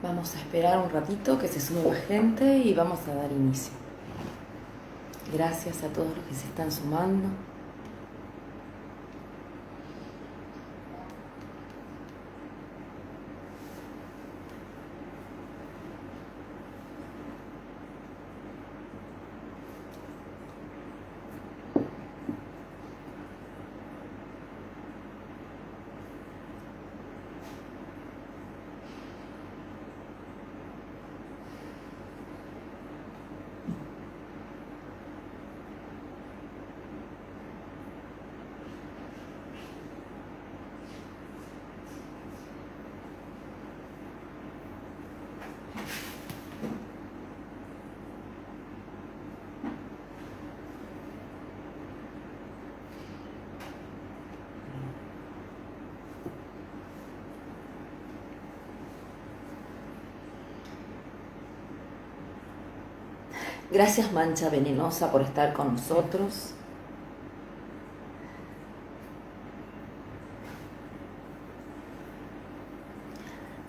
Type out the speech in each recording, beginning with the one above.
Vamos a esperar un ratito que se sume más gente y vamos a dar inicio. Gracias a todos los que se están sumando. Gracias, Mancha Venenosa, por estar con nosotros.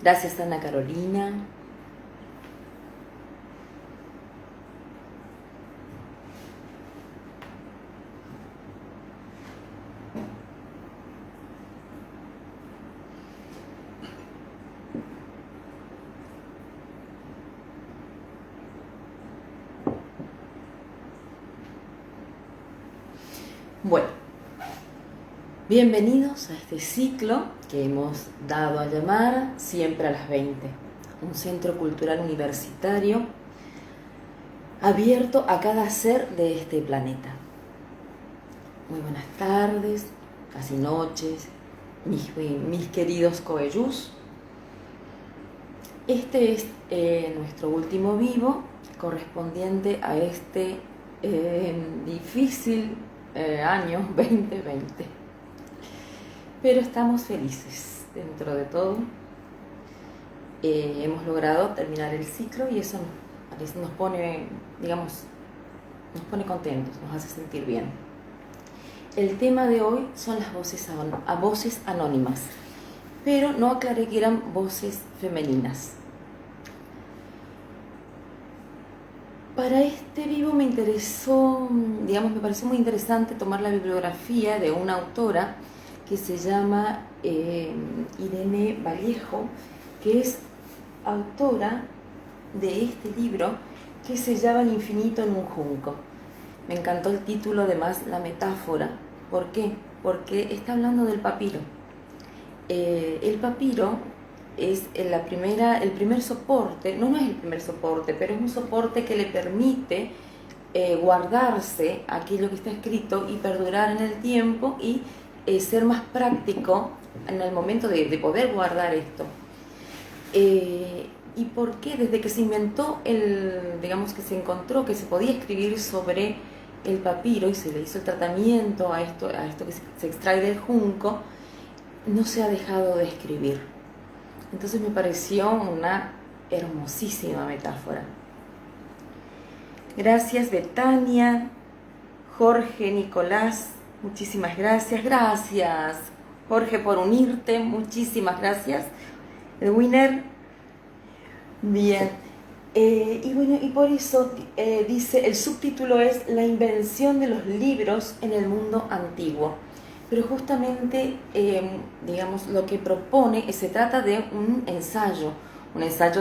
Gracias, Ana Carolina. Bueno, bienvenidos a este ciclo que hemos dado a llamar Siempre a las 20, un centro cultural universitario abierto a cada ser de este planeta. Muy buenas tardes, casi noches, mis queridos coeyús. Este es nuestro último vivo correspondiente a este difícil año 2020, pero estamos felices dentro de todo. Hemos logrado terminar el ciclo y eso nos pone, digamos, nos pone contentos, nos hace sentir bien. El tema de hoy son las voces anónimas, pero no aclaré que eran voces femeninas. Para este vivo me interesó, me pareció muy interesante tomar la bibliografía de una autora que se llama Irene Vallejo, que es autora de este libro que se llama El infinito en un junco. Me encantó el título, además la metáfora. ¿Por qué? Porque está hablando del papiro. El papiro es el primer soporte, no es el primer soporte, pero es un soporte que le permite guardarse aquello que está escrito y perdurar en el tiempo y ser más práctico en el momento de poder guardar esto. ¿Y por qué? Desde que se inventó que se encontró que se podía escribir sobre el papiro y se le hizo el tratamiento a esto que se extrae del junco, no se ha dejado de escribir. Entonces me pareció una hermosísima metáfora. Gracias, Betania, Jorge, Nicolás, muchísimas gracias. Gracias, Jorge, por unirte, muchísimas gracias. Edwiner, bien. Y por eso dice, el subtítulo es La invención de los libros en el mundo antiguo. Pero justamente, lo que propone, se trata de un ensayo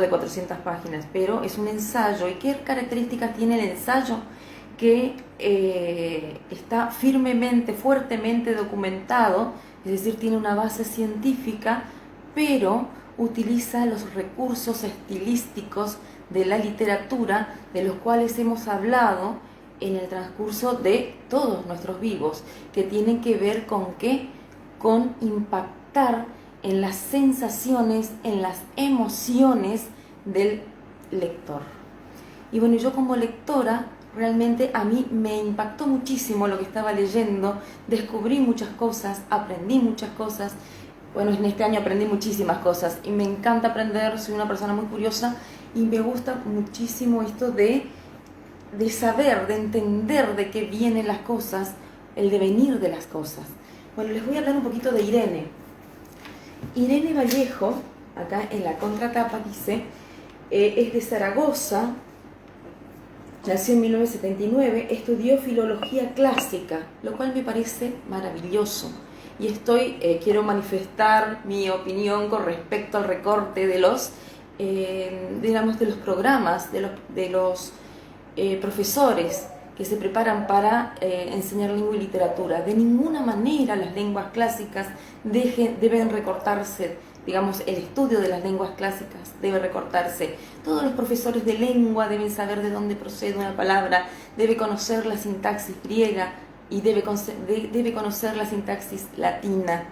de 400 páginas, pero es un ensayo. ¿Y qué características tiene el ensayo? Que está fuertemente documentado, es decir, tiene una base científica, pero utiliza los recursos estilísticos de la literatura, de los cuales hemos hablado en el transcurso de todos nuestros vivos, que tienen que ver con qué, con impactar en las sensaciones, en las emociones del lector. Y bueno, yo como lectora, realmente a mí me impactó muchísimo lo que estaba leyendo, descubrí muchas cosas, aprendí muchas cosas. Bueno, en este año aprendí muchísimas cosas y me encanta aprender, soy una persona muy curiosa y me gusta muchísimo esto de saber, de entender de qué vienen las cosas, el devenir de las cosas. Bueno, les voy a hablar un poquito de Irene. Irene Vallejo, acá en la contratapa dice, es de Zaragoza, nació en 1979, estudió filología clásica, lo cual me parece maravilloso. Y quiero manifestar mi opinión con respecto al recorte de los programas, de los profesores que se preparan para enseñar lengua y literatura. De ninguna manera las lenguas clásicas deben recortarse, digamos, el estudio de las lenguas clásicas debe recortarse. Todos los profesores de lengua deben saber de dónde procede una palabra, debe conocer la sintaxis griega y debe conocer la sintaxis latina.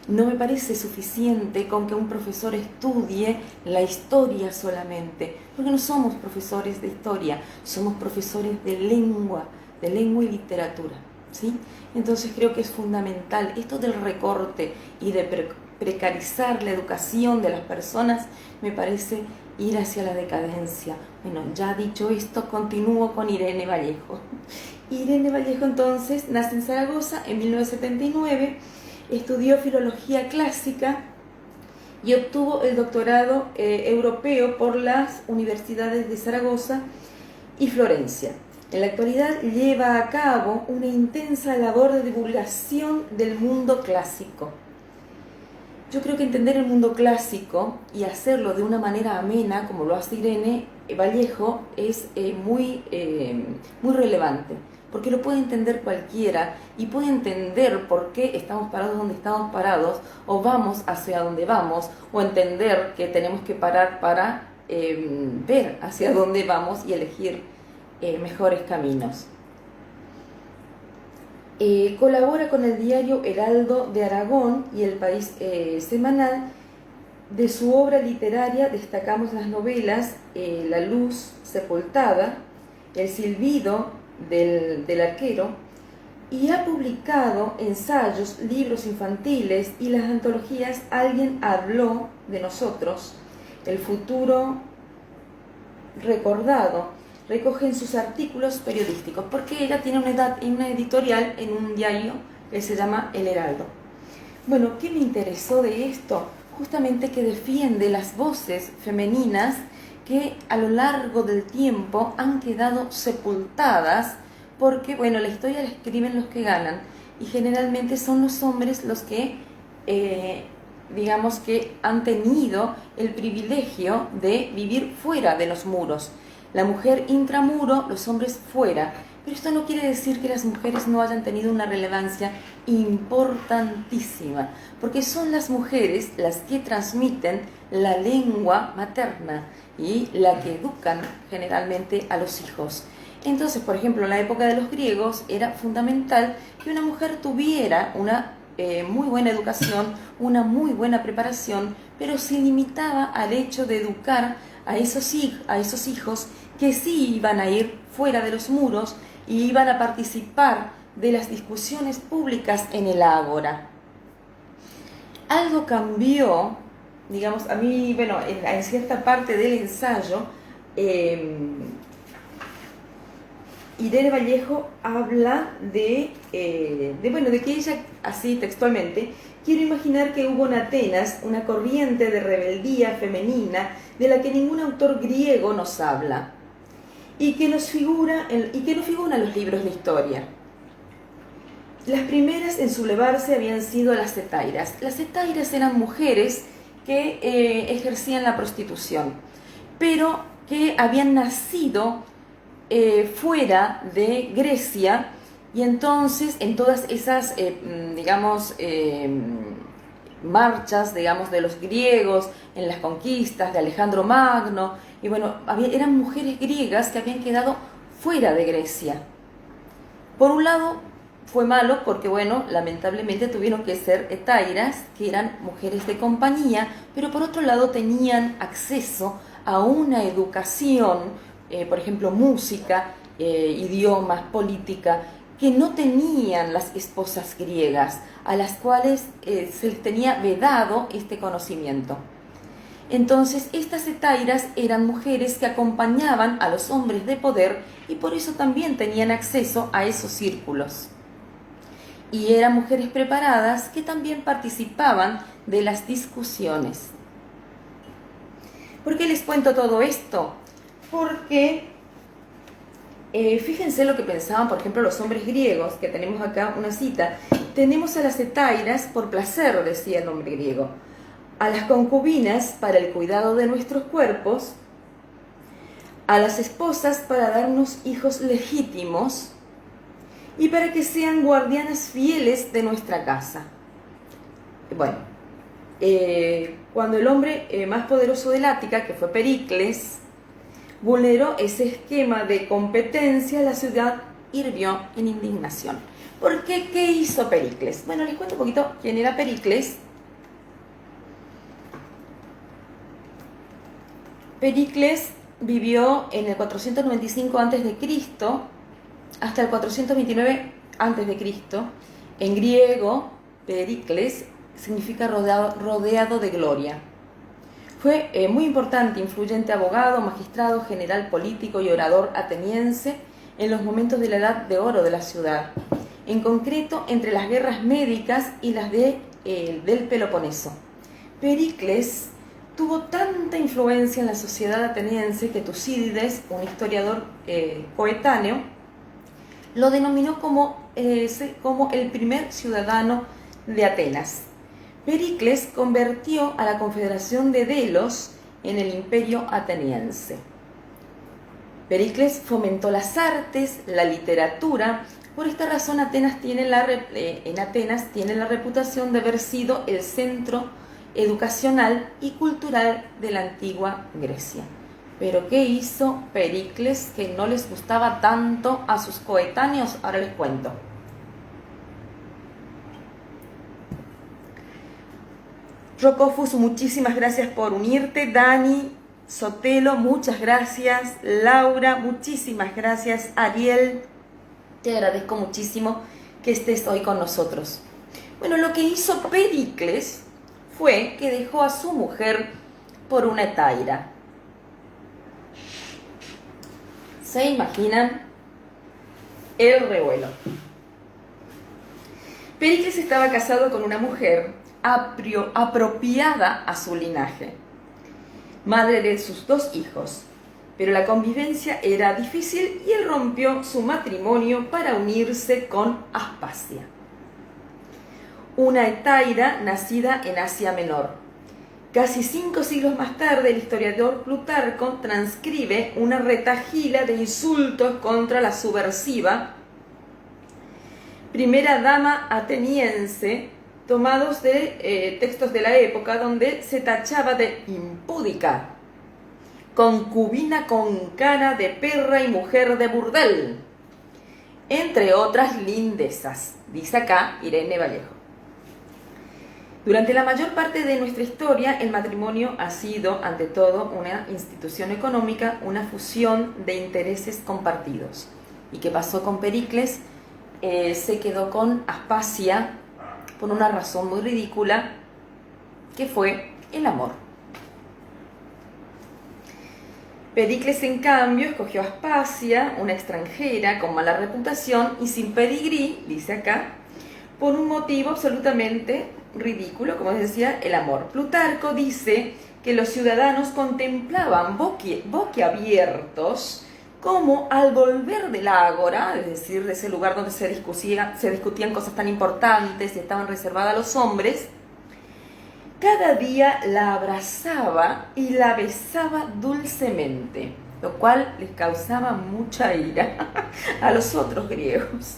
No me parece suficiente con que un profesor estudie la historia solamente, porque no somos profesores de historia, somos profesores de lengua y literatura, ¿sí? Entonces creo que es fundamental esto del recorte y de precarizar la educación de las personas. Me parece ir hacia la decadencia. Bueno, ya dicho esto, continúo con Irene Vallejo. Irene Vallejo entonces nace en Zaragoza en 1979, estudió filología clásica y obtuvo el doctorado europeo por las universidades de Zaragoza y Florencia. En la actualidad lleva a cabo una intensa labor de divulgación del mundo clásico. Yo creo que entender el mundo clásico y hacerlo de una manera amena, como lo hace Irene Vallejo, es muy relevante, porque lo puede entender cualquiera y puede entender por qué estamos parados donde estamos parados, o vamos hacia donde vamos, o entender que tenemos que parar para ver hacia dónde vamos y elegir mejores caminos. Colabora con el diario Heraldo de Aragón y El País Semanal. De su obra literaria destacamos las novelas La luz sepultada, El silbido del arquero, y ha publicado ensayos, libros infantiles y las antologías Alguien habló de nosotros, El futuro recordado. Recogen sus artículos periodísticos, porque ella tiene una editorial en un diario que se llama El Heraldo. Bueno, ¿qué me interesó de esto? Justamente que defiende las voces femeninas que a lo largo del tiempo han quedado sepultadas, porque, bueno, la historia la escriben los que ganan, y generalmente son los hombres los que, digamos que han tenido el privilegio de vivir fuera de los muros. La mujer intramuro, los hombres fuera. Pero esto no quiere decir que las mujeres no hayan tenido una relevancia importantísima, porque son las mujeres las que transmiten la lengua materna y la que educan generalmente a los hijos. Entonces, por ejemplo, en la época de los griegos era fundamental que una mujer tuviera una muy buena educación, una muy buena preparación, pero se limitaba al hecho de educar a esos hijos que sí iban a ir fuera de los muros y iban a participar de las discusiones públicas en el ágora. Algo cambió, digamos, a mí, bueno, en cierta parte del ensayo, Irene Vallejo habla de que ella, así textualmente, quiero imaginar que hubo en Atenas una corriente de rebeldía femenina de la que ningún autor griego nos habla y que no figura en los libros de historia. Las primeras en sublevarse habían sido las hetairas. Las hetairas eran mujeres que ejercían la prostitución, pero que habían nacido fuera de Grecia, y entonces en todas esas, marchas, digamos, de los griegos, en las conquistas de Alejandro Magno, y bueno, eran mujeres griegas que habían quedado fuera de Grecia. Por un lado, fue malo porque, bueno, lamentablemente tuvieron que ser hetairas, que eran mujeres de compañía, pero por otro lado tenían acceso a una educación, por ejemplo, música, idiomas, política, que no tenían las esposas griegas, a las cuales se les tenía vedado este conocimiento. Entonces, estas hetairas eran mujeres que acompañaban a los hombres de poder y por eso también tenían acceso a esos círculos. Y eran mujeres preparadas que también participaban de las discusiones. ¿Por qué les cuento todo esto? Porque fíjense lo que pensaban, por ejemplo, los hombres griegos, que tenemos acá una cita. Tenemos a las hetairas por placer, decía el hombre griego, a las concubinas para el cuidado de nuestros cuerpos, a las esposas para darnos hijos legítimos y para que sean guardianas fieles de nuestra casa. Bueno, cuando el hombre más poderoso del Ática, que fue Pericles, vulneró ese esquema de competencia, la ciudad hirvió en indignación. ¿Por qué? ¿Qué hizo Pericles? Bueno, les cuento un poquito quién era Pericles. Pericles vivió en el 495 a.C. hasta el 429 a.C. En griego, Pericles significa rodeado de gloria. Fue muy importante, influyente abogado, magistrado, general político y orador ateniense en los momentos de la Edad de Oro de la ciudad, en concreto entre las guerras médicas y las del Peloponeso. Pericles tuvo tanta influencia en la sociedad ateniense que Tucídides, un historiador coetáneo, lo denominó como el primer ciudadano de Atenas. Pericles convirtió a la Confederación de Delos en el imperio ateniense. Pericles fomentó las artes, la literatura. Por esta razón, en Atenas tiene la reputación de haber sido el centro educacional y cultural de la antigua Grecia. Pero ¿qué hizo Pericles que no les gustaba tanto a sus coetáneos? Ahora les cuento. Rocofus, muchísimas gracias por unirte. Dani, Sotelo, muchas gracias. Laura, muchísimas gracias. Ariel, te agradezco muchísimo que estés hoy con nosotros. Bueno, lo que hizo Pericles fue que dejó a su mujer por una hetaira. ¿Se imaginan el revuelo? Pericles estaba casado con una mujer apropiada a su linaje, madre de sus 2 hijos, pero la convivencia era difícil y él rompió su matrimonio para unirse con Aspasia, una hetaira nacida en Asia Menor. Casi 5 siglos más tarde, el historiador Plutarco transcribe una retahíla de insultos contra la subversiva primera dama ateniense, tomados de textos de la época, donde se tachaba de impúdica, concubina con cara de perra y mujer de burdel, entre otras lindezas, dice acá Irene Vallejo. Durante la mayor parte de nuestra historia, el matrimonio ha sido, ante todo, una institución económica, una fusión de intereses compartidos. ¿Y qué pasó con Pericles? Se quedó con Aspasia por una razón muy ridícula, que fue el amor. Pericles, en cambio, escogió a Aspasia, una extranjera con mala reputación y sin pedigrí, dice acá, por un motivo absolutamente ridículo, como les decía, el amor. Plutarco dice que los ciudadanos contemplaban boquiabiertos como al volver del ágora, es decir, de ese lugar donde se discutían cosas tan importantes y estaban reservadas a los hombres, cada día la abrazaba y la besaba dulcemente, lo cual les causaba mucha ira a los otros griegos.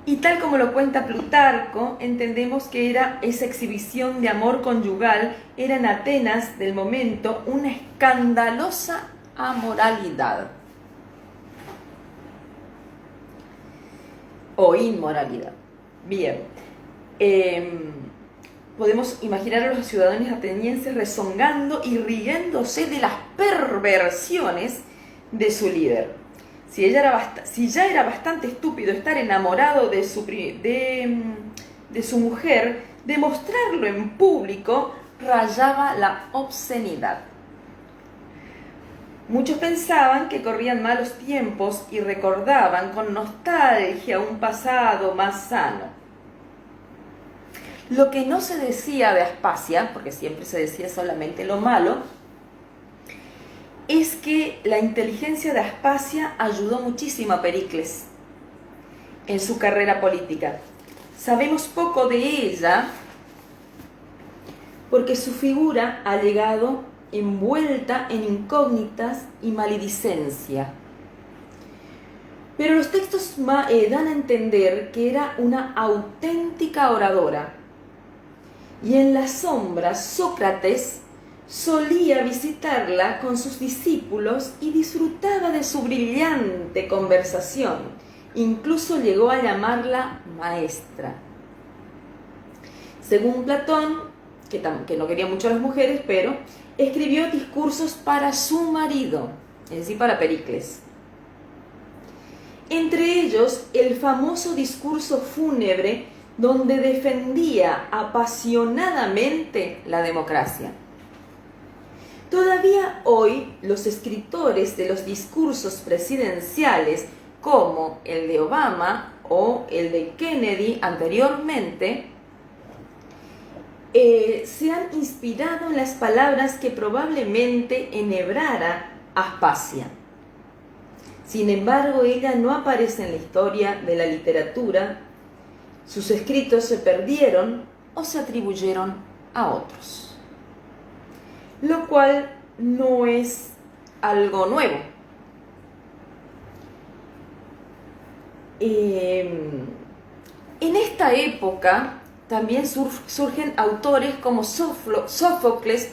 Y tal como lo cuenta Plutarco, entendemos que era esa exhibición de amor conyugal, era en Atenas del momento una escandalosa amoralidad o inmoralidad. Bien, podemos imaginar a los ciudadanos atenienses rezongando y riéndose de las perversiones de su líder. Si ya era bastante estúpido estar enamorado de su mujer, demostrarlo en público rayaba la obscenidad. Muchos pensaban que corrían malos tiempos y recordaban con nostalgia un pasado más sano. Lo que no se decía de Aspasia, porque siempre se decía solamente lo malo, es que la inteligencia de Aspasia ayudó muchísimo a Pericles en su carrera política. Sabemos poco de ella porque su figura ha llegado envuelta en incógnitas y maledicencia. Pero los textos dan a entender que era una auténtica oradora. Y en las sombras, Sócrates solía visitarla con sus discípulos y disfrutaba de su brillante conversación. Incluso llegó a llamarla maestra. Según Platón, que no quería mucho a las mujeres, pero escribió discursos para su marido, es decir, para Pericles. Entre ellos, el famoso discurso fúnebre donde defendía apasionadamente la democracia. Todavía hoy, los escritores de los discursos presidenciales, como el de Obama o el de Kennedy anteriormente, se han inspirado en las palabras que probablemente enhebrara Aspasia. Sin embargo, ella no aparece en la historia de la literatura. Sus escritos se perdieron o se atribuyeron a otros, lo cual no es algo nuevo. En esta época también surgen autores como Sófocles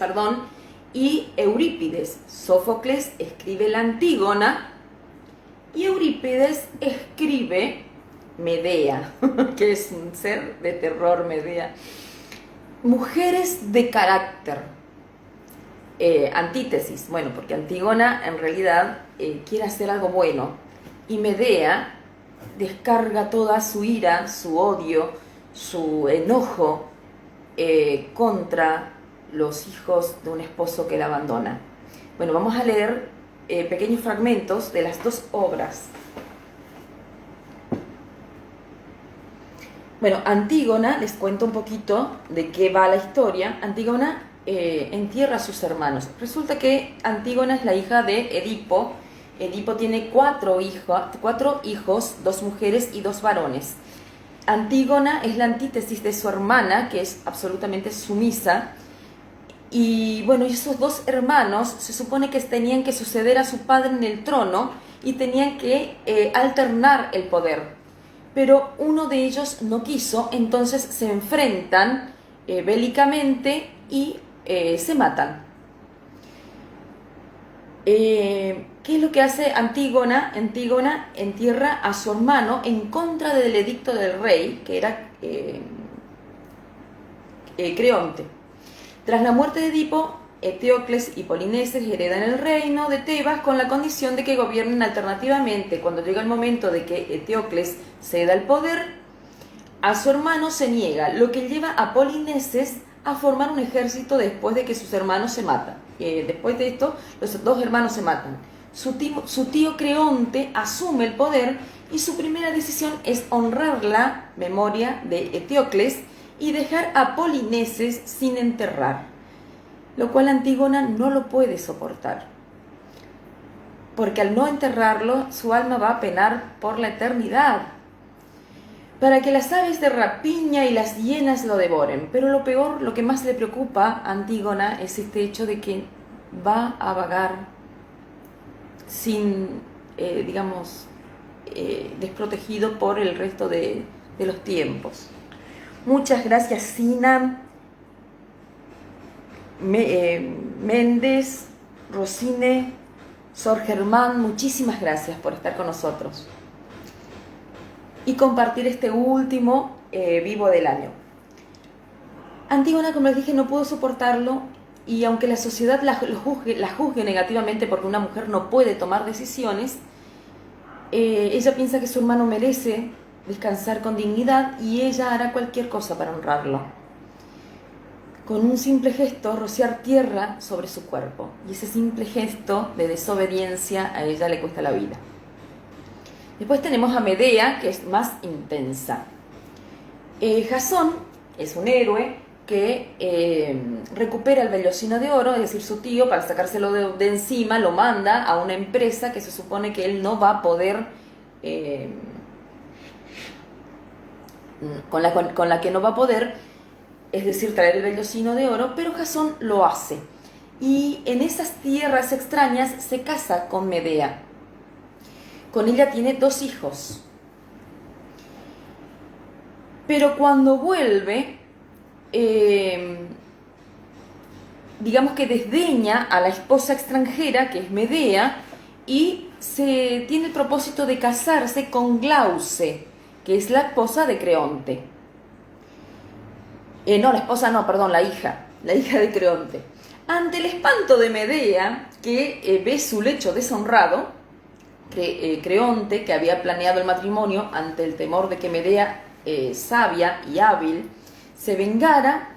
y Eurípides. Sófocles escribe la Antígona y Eurípides escribe Medea, que es un ser de terror, Medea. Mujeres de carácter, antítesis, bueno, porque Antígona en realidad quiere hacer algo bueno y Medea descarga toda su ira, su odio, su enojo contra los hijos de un esposo que la abandona. Bueno, vamos a leer pequeños fragmentos de las dos obras. Bueno, Antígona, les cuento un poquito de qué va la historia. Antígona entierra a sus hermanos. Resulta que Antígona es la hija de Edipo. Edipo tiene cuatro hijos, 2 mujeres y 2 varones. Antígona es la antítesis de su hermana, que es absolutamente sumisa. Y bueno, esos 2 hermanos se supone que tenían que suceder a su padre en el trono y tenían que alternar el poder. Pero uno de ellos no quiso, entonces se enfrentan bélicamente y se matan. ¿Qué es lo que hace Antígona? Antígona entierra a su hermano en contra del edicto del rey, que era Creonte. Tras la muerte de Edipo, Eteocles y Polineses heredan el reino de Tebas con la condición de que gobiernen alternativamente. Cuando llega el momento de que Eteocles ceda el poder, a su hermano se niega, lo que lleva a Polineses a formar un ejército después de que sus hermanos se matan. Después de esto, los 2 hermanos se matan. Su tío Creonte asume el poder y su primera decisión es honrar la memoria de Eteocles y dejar a Polineses sin enterrar, lo cual Antígona no lo puede soportar, porque al no enterrarlo, su alma va a penar por la eternidad, para que las aves de rapiña y las hienas lo devoren. Pero lo peor, lo que más le preocupa a Antígona es este hecho de que va a vagar sin, desprotegido por el resto de los tiempos. Muchas gracias, Sina, Méndez, Rosine, Sor Germán, muchísimas gracias por estar con nosotros y compartir este último vivo del año. Antígona, como les dije, no pudo soportarlo, y aunque la sociedad la juzgue negativamente porque una mujer no puede tomar decisiones, ella piensa que su hermano merece descansar con dignidad y ella hará cualquier cosa para honrarlo. Con un simple gesto, rociar tierra sobre su cuerpo. Y ese simple gesto de desobediencia a ella le cuesta la vida. Después tenemos a Medea, que es más intensa. Jasón es un héroe que recupera el vellocino de oro, es decir, su tío, para sacárselo de encima, lo manda a una empresa que se supone que él no va a poder, con la que no va a poder, es decir, traer el vellocino de oro, pero Jasón lo hace. Y en esas tierras extrañas se casa con Medea. Con ella tiene 2 hijos. Pero cuando vuelve, digamos que desdeña a la esposa extranjera, que es Medea, y se tiene el propósito de casarse con Glauce, que es la esposa de Creonte. La hija de Creonte. Ante el espanto de Medea, que ve su lecho deshonrado, Creonte, que había planeado el matrimonio ante el temor de que Medea, sabia y hábil, se vengara,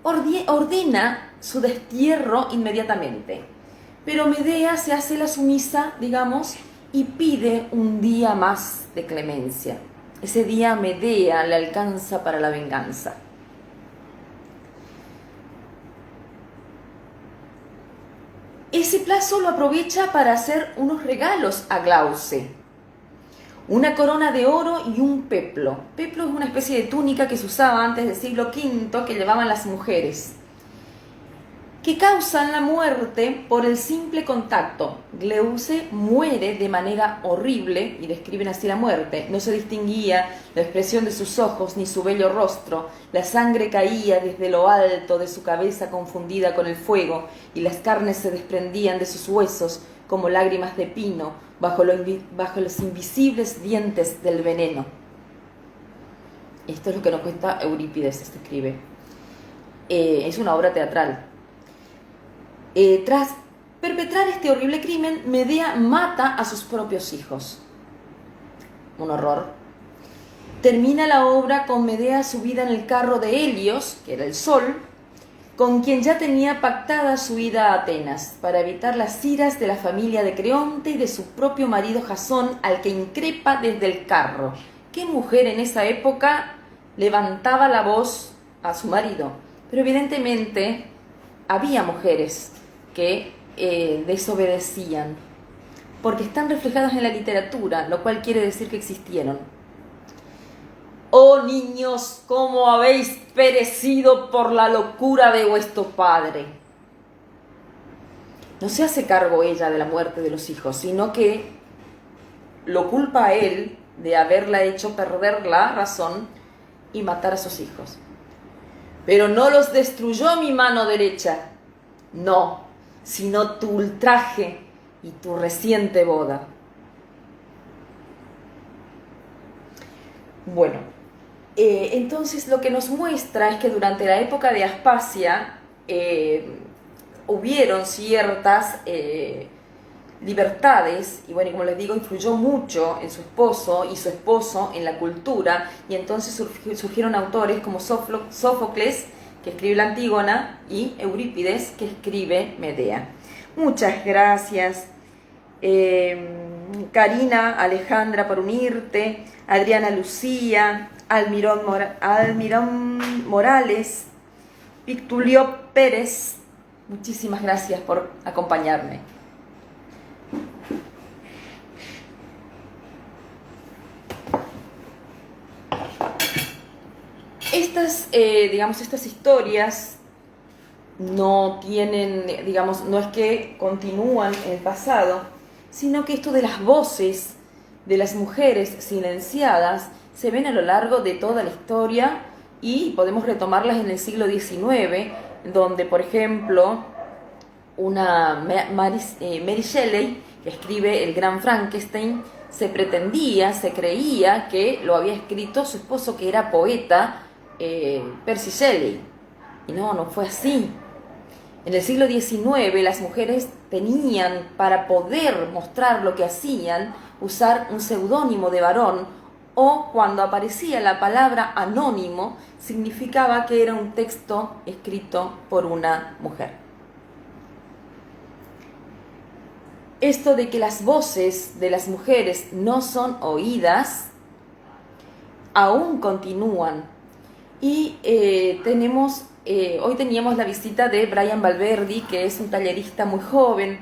ordena su destierro inmediatamente. Pero Medea se hace la sumisa, digamos, y pide un día más de clemencia. Ese día Medea le alcanza para la venganza. Ese plazo lo aprovecha para hacer unos regalos a Glauce. Una corona de oro y un peplo. Peplo es una especie de túnica que se usaba antes del siglo V, que llevaban las mujeres, que causan la muerte por el simple contacto. Glauce muere de manera horrible, y describen así la muerte. No se distinguía la expresión de sus ojos ni su bello rostro. La sangre caía desde lo alto de su cabeza confundida con el fuego, y las carnes se desprendían de sus huesos como lágrimas de pino bajo los invisibles dientes del veneno. Esto es lo que nos cuenta Eurípides, esto escribe. Es una obra teatral. Tras perpetrar este horrible crimen, Medea mata a sus propios hijos. Un horror. Termina la obra con Medea subida en el carro de Helios, que era el sol, con quien ya tenía pactada su ida a Atenas, para evitar las iras de la familia de Creonte y de su propio marido Jasón, al que increpa desde el carro. ¿Qué mujer en esa época levantaba la voz a su marido? Pero evidentemente había mujeres que desobedecían, porque están reflejadas en la literatura, lo cual quiere decir que existieron. Oh niños, cómo habéis perecido por la locura de vuestro padre. No se hace cargo ella de la muerte de los hijos, sino que lo culpa a él de haberla hecho perder la razón y matar a sus hijos. Pero no los destruyó mi mano derecha, no, sino tu ultraje y tu reciente boda. Bueno, entonces lo que nos muestra es que durante la época de Aspasia hubieron ciertas libertades, y bueno, como les digo, influyó mucho en su esposo y su esposo en la cultura, y entonces surgieron autores como Sófocles, que escribe la Antígona, y Eurípides, que escribe Medea. Muchas gracias, Karina, Alejandra, por unirte, Adriana Lucía, Almirón Morales, Pictulio Pérez, muchísimas gracias por acompañarme. Estas historias no tienen, no es que continúan en el pasado, sino que esto de las voces de las mujeres silenciadas se ven a lo largo de toda la historia, y podemos retomarlas en el siglo XIX, donde, por ejemplo, una Mary Shelley, que escribe El Gran Frankenstein, se creía que lo había escrito su esposo, que era poeta, Percy Shelley. Y no fue así. En el siglo XIX las mujeres tenían, para poder mostrar lo que hacían, usar un seudónimo de varón, o cuando aparecía la palabra anónimo, significaba que era un texto escrito por una mujer. Esto de que las voces de las mujeres no son oídas, aún continúan. Y hoy teníamos la visita de Brian Valverdi, que es un tallerista muy joven,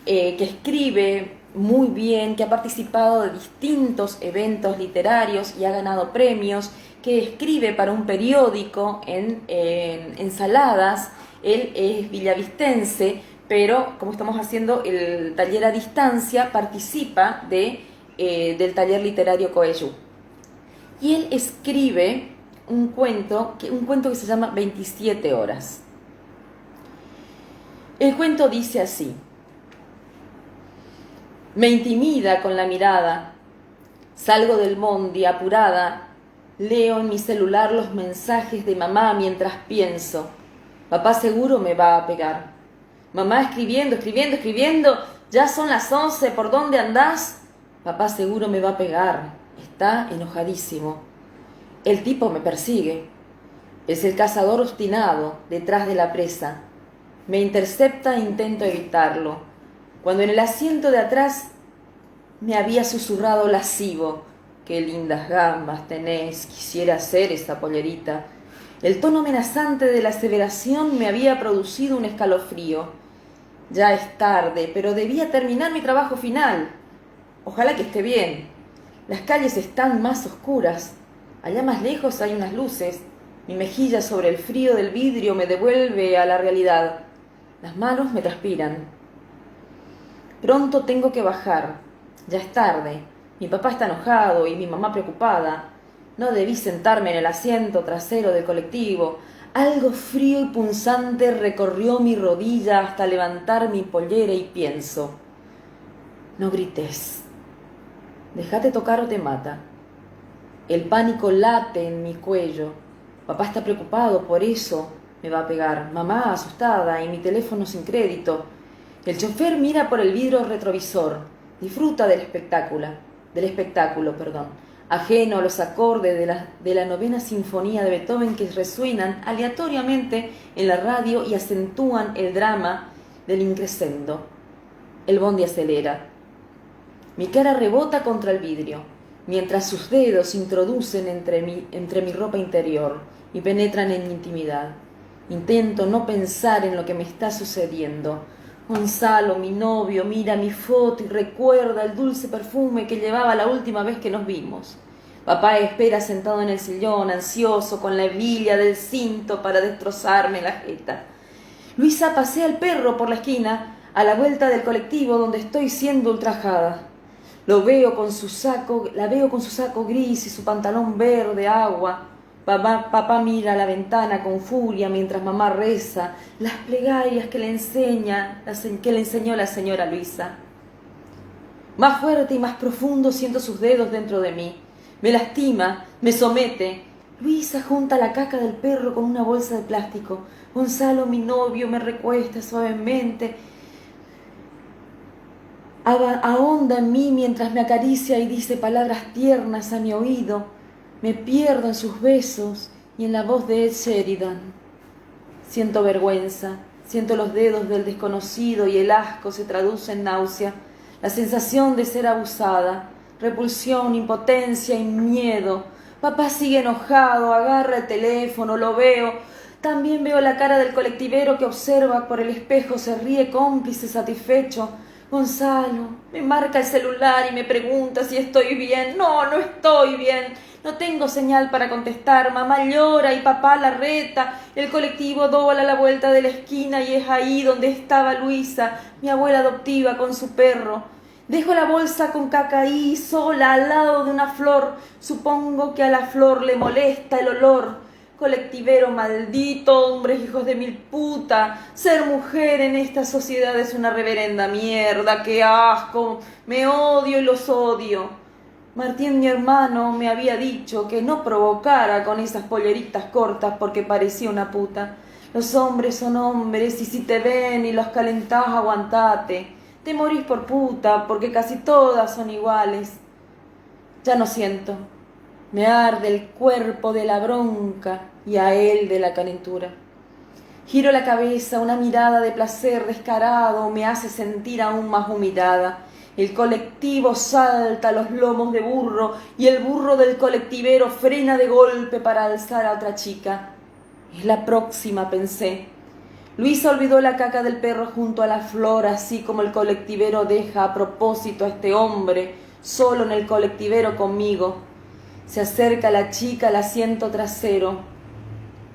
que escribe muy bien, que ha participado de distintos eventos literarios y ha ganado premios, que escribe para un periódico en Ensaladas. Él es villavistense, pero como estamos haciendo el taller a distancia, participa del taller literario Coello. Y él escribe un cuento que se llama 27 horas. El cuento dice así: me intimida con la mirada, salgo del bondi apurada, leo en mi celular los mensajes de mamá mientras pienso, papá seguro me va a pegar. Mamá escribiendo, ya son las 11, ¿por dónde andás? Papá seguro me va a pegar, está enojadísimo. El tipo me persigue. Es el cazador obstinado detrás de la presa. Me intercepta e intento evitarlo. Cuando en el asiento de atrás me había susurrado lascivo: qué lindas gambas tenés, quisiera hacer esa pollerita. El tono amenazante de la aseveración me había producido un escalofrío. Ya es tarde, pero debía terminar mi trabajo final. Ojalá que esté bien. Las calles están más oscuras. Allá más lejos hay unas luces. Mi mejilla sobre el frío del vidrio me devuelve a la realidad. Las manos me transpiran. Pronto tengo que bajar. Ya es tarde. Mi papá está enojado y mi mamá preocupada. No debí sentarme en el asiento trasero del colectivo. Algo frío y punzante recorrió mi rodilla hasta levantar mi pollera y pienso: no grites. Déjate tocar o te mata. El pánico late en mi cuello. Papá está preocupado, por eso me va a pegar. Mamá asustada y mi teléfono sin crédito. El chofer mira por el vidrio retrovisor. Disfruta del espectáculo, ajeno a los acordes de la novena sinfonía de Beethoven que resuenan aleatoriamente en la radio y acentúan el drama del increscendo. El bondi acelera. Mi cara rebota contra el vidrio, mientras sus dedos se introducen entre mi ropa interior y penetran en mi intimidad. Intento no pensar en lo que me está sucediendo. Gonzalo, mi novio, mira mi foto y recuerda el dulce perfume que llevaba la última vez que nos vimos. Papá espera sentado en el sillón, ansioso, con la hebilla del cinto para destrozarme la jeta. Luisa pasea el perro por la esquina, a la vuelta del colectivo donde estoy siendo ultrajada. La veo con su saco gris y su pantalón verde agua. Papá mira a la ventana con furia mientras mamá reza las plegarias que le enseñó la señora Luisa. Más fuerte y más profundo siento sus dedos dentro de mí. Me lastima, me somete. Luisa junta la caca del perro con una bolsa de plástico. Gonzalo, mi novio, me recuesta suavemente. Ahonda en mí mientras me acaricia y dice palabras tiernas a mi oído. Me pierdo en sus besos y en la voz de Ed Sheridan. Siento vergüenza, siento los dedos del desconocido y el asco se traduce en náusea, la sensación de ser abusada, repulsión, impotencia y miedo. Papá sigue enojado, agarra el teléfono, lo veo. También veo la cara del colectivero que observa por el espejo, se ríe cómplice, satisfecho. Gonzalo me marca el celular y me pregunta si estoy bien. No estoy bien. No tengo señal para contestar. Mamá llora y papá la reta. El colectivo dobla la vuelta de la esquina y es ahí donde estaba Luisa, mi abuela adoptiva, con su perro. Dejo la bolsa con caca ahí, sola, al lado de una flor. Supongo que a la flor le molesta el olor. Colectivero maldito, hombres hijos de mil puta. Ser mujer en esta sociedad es una reverenda mierda. ¡Qué asco! Me odio y los odio. Martín, mi hermano, me había dicho que no provocara con esas polleritas cortas porque parecía una puta. Los hombres son hombres y si te ven y los calentás, aguantate. Te morís por puta porque casi todas son iguales. Ya no siento. Me arde el cuerpo de la bronca y a él de la calentura. Giro la cabeza, una mirada de placer descarado me hace sentir aún más humillada. El colectivo salta a los lomos de burro y el burro del colectivero frena de golpe para alzar a otra chica. Es la próxima, pensé. Luisa olvidó la caca del perro junto a la flor, así como el colectivero deja a propósito a este hombre solo en el colectivero conmigo. Se acerca la chica al asiento trasero.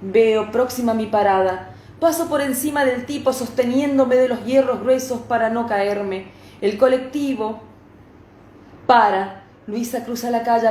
Veo próxima mi parada. Paso por encima del tipo sosteniéndome de los hierros gruesos para no caerme. El colectivo para. Luisa cruza la calle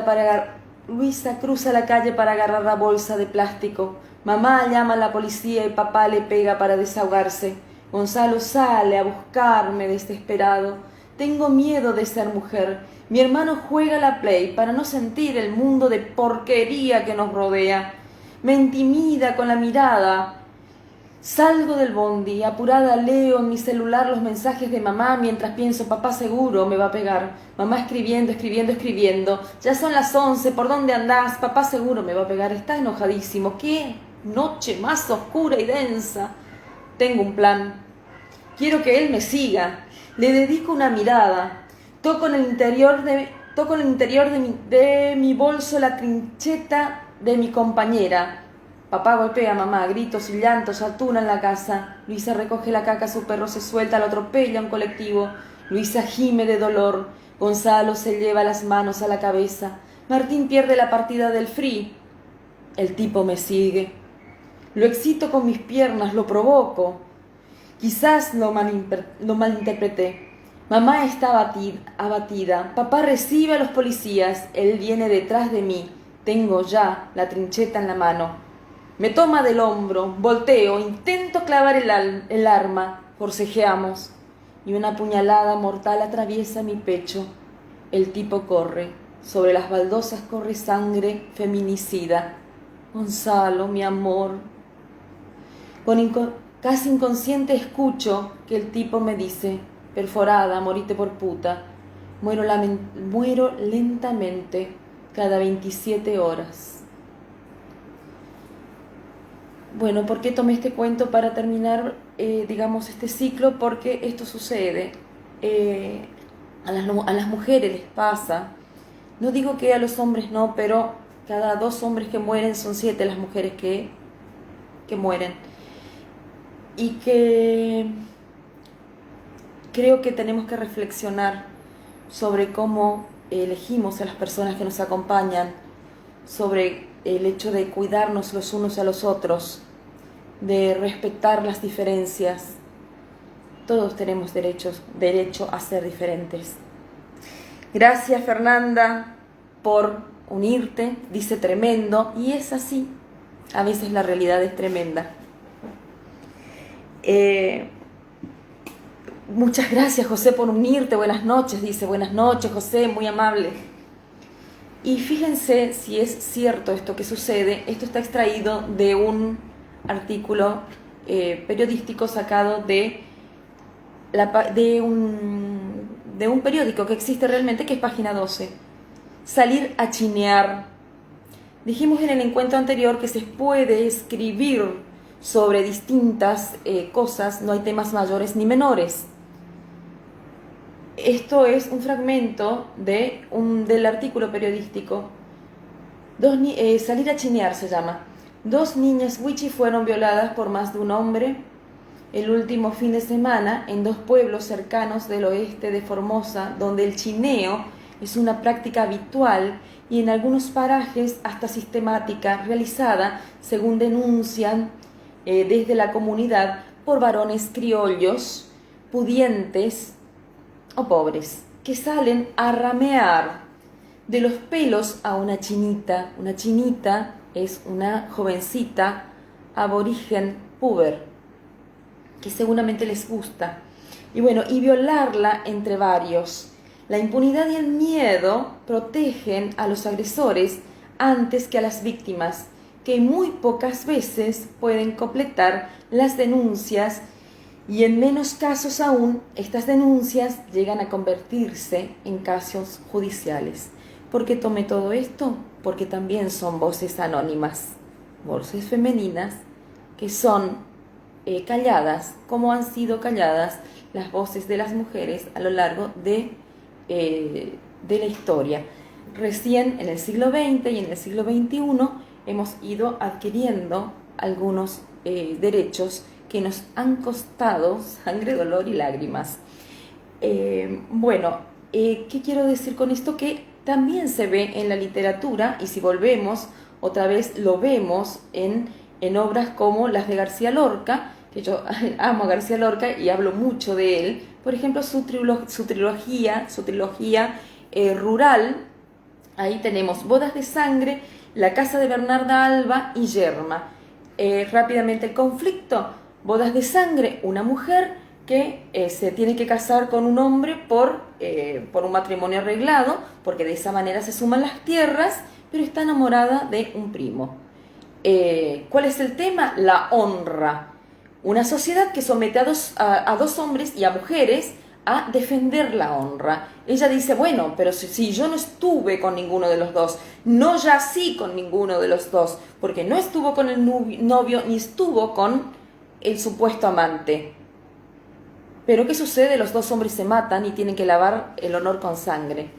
para agarrar la bolsa de plástico. Mamá llama a la policía y papá le pega para desahogarse. Gonzalo sale a buscarme desesperado. Tengo miedo de ser mujer. Mi hermano juega a la play para no sentir el mundo de porquería que nos rodea. Me intimida con la mirada. Salgo del bondi, apurada leo en mi celular los mensajes de mamá mientras pienso, papá seguro me va a pegar. Mamá escribiendo. Ya son las 11, ¿por dónde andás? Papá seguro me va a pegar, está enojadísimo. ¿Qué noche más oscura y densa? Tengo un plan. Quiero que él me siga. Le dedico una mirada. Toco en el interior de mi bolso la trincheta de mi compañera. Papá golpea a mamá, gritos y llantos atunan la casa. Luisa recoge la caca, su perro se suelta, lo atropella un colectivo. Luisa gime de dolor. Gonzalo se lleva las manos a la cabeza. Martín pierde la partida del free. El tipo me sigue. Lo excito con mis piernas, lo provoco. Quizás lo malinterpreté. Mamá está abatida. Papá recibe a los policías. Él viene detrás de mí. Tengo ya la trincheta en la mano. Me toma del hombro, volteo, intento clavar el arma, forcejeamos, y una puñalada mortal atraviesa mi pecho. El tipo corre, sobre las baldosas corre sangre feminicida. Gonzalo, mi amor. Casi inconsciente escucho que el tipo me dice, perforada, morite por puta. Muero lentamente cada 27 horas. Bueno, ¿por qué tomé este cuento para terminar, este ciclo? Porque esto sucede. A las mujeres les pasa. No digo que a los hombres no, pero cada 2 hombres que mueren son 7 las mujeres que mueren. Y que creo que tenemos que reflexionar sobre cómo elegimos a las personas que nos acompañan, sobre el hecho de cuidarnos los unos a los otros, de respetar las diferencias. Todos tenemos derecho a ser diferentes. Gracias, Fernanda, por unirte. Dice tremendo, y es así. A veces la realidad es tremenda. Muchas gracias, José, por unirte. Buenas noches, dice. Buenas noches, José, muy amable. Y fíjense si es cierto esto que sucede. Esto está extraído de un artículo periodístico sacado de un periódico que existe realmente, que es Página 12. Salir a chinear. Dijimos en el encuentro anterior que se puede escribir sobre distintas cosas, no hay temas mayores ni menores. Esto es un fragmento del artículo periodístico. Salir a chinear se llama. 2 niñas wichí fueron violadas por más de un hombre el último fin de semana en 2 pueblos cercanos del oeste de Formosa, donde el chineo es una práctica habitual y en algunos parajes hasta sistemática, realizada, según denuncian desde la comunidad, por varones criollos, pudientes o pobres, que salen a ramear de los pelos a una chinita. Una chinita es una jovencita aborigen puber, que seguramente les gusta. Y bueno, y violarla entre varios. La impunidad y el miedo protegen a los agresores antes que a las víctimas, que muy pocas veces pueden completar las denuncias, y en menos casos aún, estas denuncias llegan a convertirse en casos judiciales. ¿Por qué tomé todo esto? Porque también son voces anónimas, voces femeninas que son calladas, como han sido calladas las voces de las mujeres a lo largo de de la historia. Recién en el siglo XX y en el siglo XXI hemos ido adquiriendo algunos derechos que nos han costado sangre, dolor y lágrimas. ¿Qué quiero decir con esto? Que también se ve en la literatura, y si volvemos otra vez lo vemos en obras como las de García Lorca, que yo amo a García Lorca y hablo mucho de él. Por ejemplo, su trilogía rural. Ahí tenemos Bodas de Sangre, La casa de Bernarda Alba y Yerma. Rápidamente el conflicto. Bodas de Sangre, una mujer que se tiene que casar con un hombre por un matrimonio arreglado, porque de esa manera se suman las tierras, pero está enamorada de un primo. ¿Cuál es el tema? La honra. Una sociedad que somete a dos hombres y a mujeres a defender la honra. Ella dice, bueno, pero si yo no estuve con ninguno de los dos, no yací con ninguno de los dos, porque no estuvo con el novio ni estuvo con el supuesto amante. Pero ¿qué sucede? Los dos hombres se matan y tienen que lavar el honor con sangre.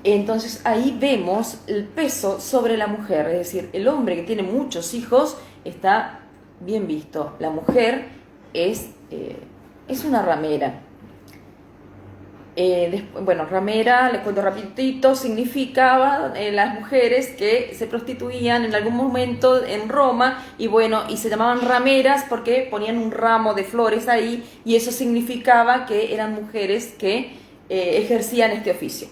Entonces ahí vemos el peso sobre la mujer, es decir, el hombre que tiene muchos hijos está bien visto, la mujer es una ramera. Ramera, les cuento rapidito, significaba las mujeres que se prostituían en algún momento en Roma y se llamaban rameras porque ponían un ramo de flores ahí y eso significaba que eran mujeres que ejercían este oficio.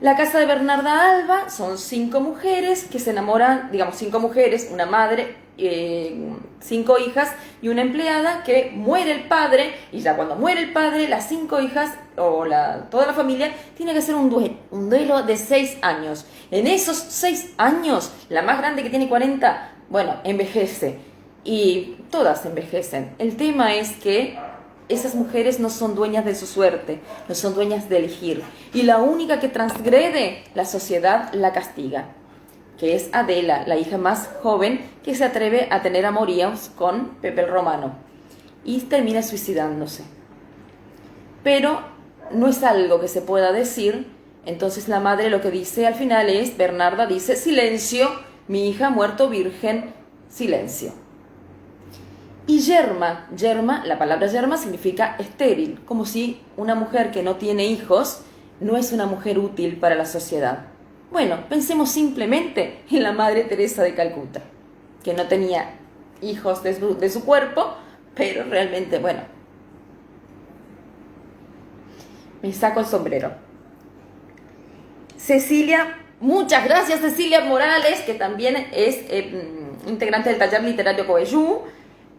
La casa de Bernarda Alba son 5 mujeres que se enamoran, 5 mujeres, una madre, 5 hijas y una empleada, que muere el padre, y ya cuando muere el padre, las 5 hijas o toda la familia tiene que hacer un duelo de 6 años. En esos 6 años, la más grande, que tiene 40, envejece, y todas envejecen. El tema es que esas mujeres no son dueñas de su suerte, no son dueñas de elegir, y la única que transgrede, la sociedad la castiga, que es Adela, la hija más joven, que se atreve a tener amoríos con Pepe el Romano y termina suicidándose. Pero no es algo que se pueda decir. Entonces la madre lo que dice al final es, Bernarda dice, silencio, mi hija ha muerto virgen, silencio. Y yerma, la palabra yerma significa estéril, como si una mujer que no tiene hijos no es una mujer útil para la sociedad. Pensemos simplemente en la Madre Teresa de Calcuta, que no tenía hijos de su cuerpo, pero realmente, me saco el sombrero. Cecilia, muchas gracias Cecilia Morales, que también es integrante del taller literario Coellú,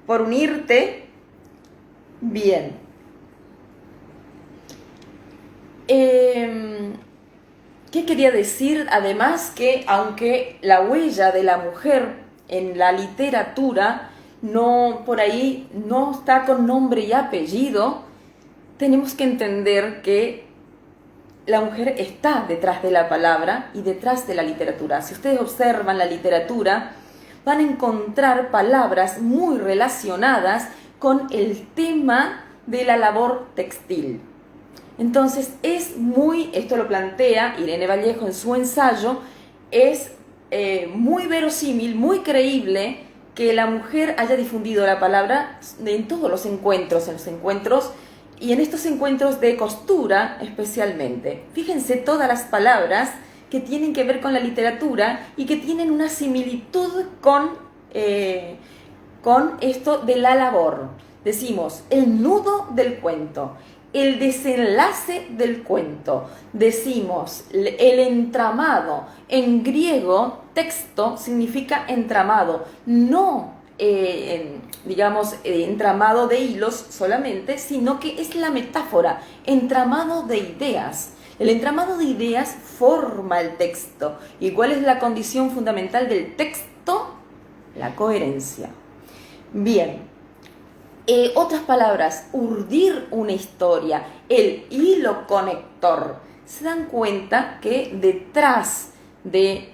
por unirte. Bien. ¿Qué quería decir? Además, que aunque la huella de la mujer en la literatura por ahí no está con nombre y apellido, tenemos que entender que la mujer está detrás de la palabra y detrás de la literatura. Si ustedes observan la literatura, van a encontrar palabras muy relacionadas con el tema de la labor textil. Entonces esto lo plantea Irene Vallejo en su ensayo, es muy verosímil, muy creíble que la mujer haya difundido la palabra en todos los encuentros, y en estos encuentros de costura especialmente. Fíjense todas las palabras que tienen que ver con la literatura y que tienen una similitud con esto de la labor. Decimos el nudo del cuento, el desenlace del cuento, decimos el entramado. En griego, texto significa entramado, no entramado de hilos solamente, sino que es la metáfora, entramado de ideas. El entramado de ideas forma el texto. ¿Y cuál es la condición fundamental del texto? La coherencia. Bien. Otras palabras, urdir una historia, el hilo conector. Se dan cuenta que detrás de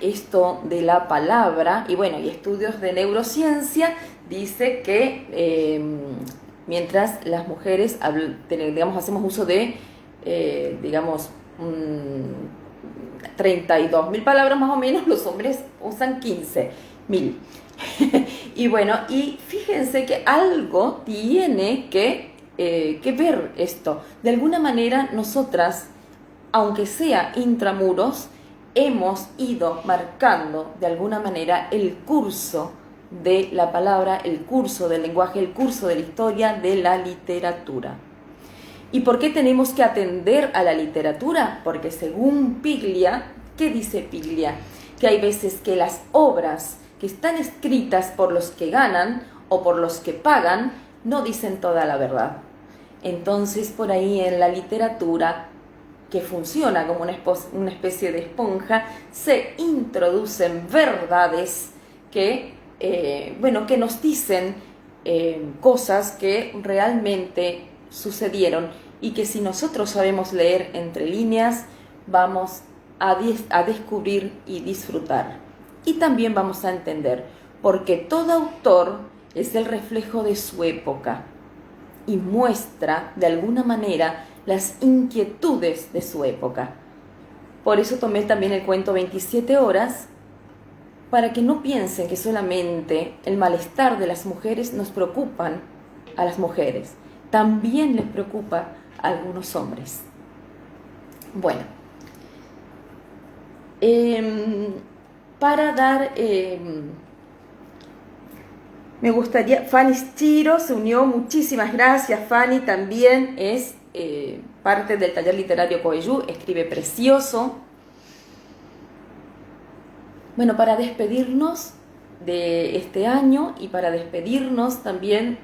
esto de la palabra, y estudios de neurociencia, dice que mientras las mujeres hacemos uso de digamos, 32.000 palabras más o menos, los hombres usan 15.000. Y bueno, y fíjense que algo tiene que ver esto. De alguna manera nosotras, aunque sea intramuros, hemos ido marcando de alguna manera el curso de la palabra, el curso del lenguaje, el curso de la historia, de la literatura. ¿Y por qué tenemos que atender a la literatura? Porque según Piglia, ¿qué dice Piglia? Que hay veces que las obras que están escritas por los que ganan o por los que pagan no dicen toda la verdad. Entonces, por ahí en la literatura, que funciona como una especie de esponja, se introducen verdades que, que nos dicen cosas que realmente sucedieron y que si nosotros sabemos leer entre líneas, vamos a descubrir y disfrutar. Y también vamos a entender, porque todo autor es el reflejo de su época y muestra de alguna manera las inquietudes de su época. Por eso tomé también el cuento 27 horas, para que no piensen que solamente el malestar de las mujeres nos preocupan a las mujeres, también les preocupa a algunos hombres. Bueno, para dar... me gustaría, Fanny Chiro se unió, muchísimas gracias Fanny, también es parte del taller literario Coellú, escribe precioso. Bueno, para despedirnos de este año y para despedirnos también,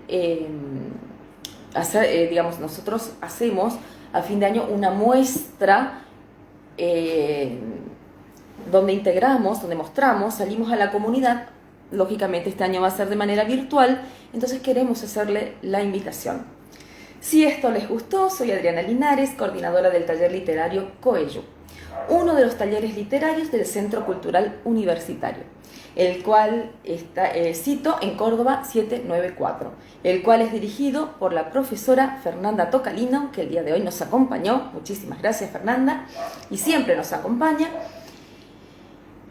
nosotros hacemos a fin de año una muestra donde integramos, donde mostramos, salimos a la comunidad. Lógicamente este año va a ser de manera virtual, entonces queremos hacerle la invitación. Si esto les gustó, soy Adriana Linares, coordinadora del taller literario Coellú, uno de los talleres literarios del Centro Cultural Universitario, el cual está, cito, en Córdoba 794, el cual es dirigido por la profesora Fernanda Tocalino, que el día de hoy nos acompañó. Muchísimas gracias Fernanda, y siempre nos acompaña.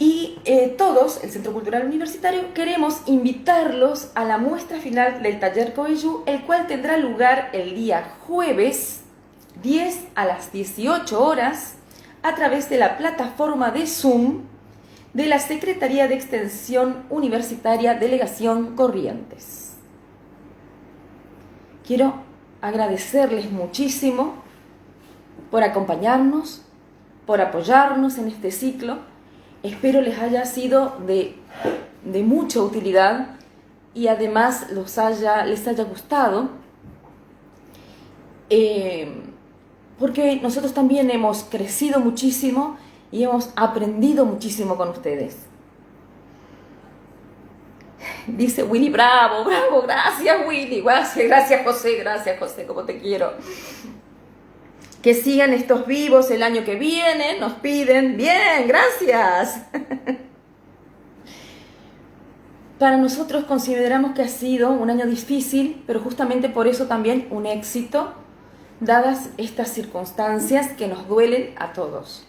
Y todos, el Centro Cultural Universitario, queremos invitarlos a la muestra final del taller Coellú, el cual tendrá lugar el día jueves 10 a las 18 horas a través de la plataforma de Zoom de la Secretaría de Extensión Universitaria Delegación Corrientes. Quiero agradecerles muchísimo por acompañarnos, por apoyarnos en este ciclo. Espero les haya sido de mucha utilidad y además les haya gustado, porque nosotros también hemos crecido muchísimo y hemos aprendido muchísimo con ustedes. Dice Willy, bravo, bravo, gracias Willy, gracias José, como te quiero. Que sigan estos vivos el año que viene, nos piden. Bien, gracias. Para nosotros consideramos que ha sido un año difícil, pero justamente por eso también un éxito, dadas estas circunstancias que nos duelen a todos.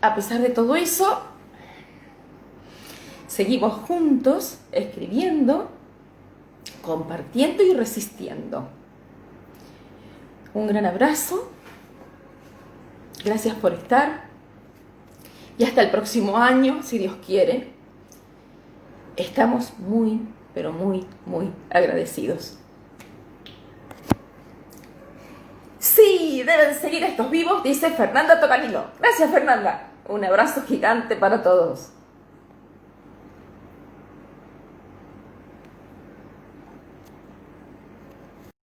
A pesar de todo eso, seguimos juntos, escribiendo, compartiendo y resistiendo. Un gran abrazo, gracias por estar y hasta el próximo año, si Dios quiere. Estamos muy, pero muy, muy agradecidos. Sí, deben seguir estos vivos, dice Fernanda Tocalino. Gracias Fernanda, un abrazo gigante para todos.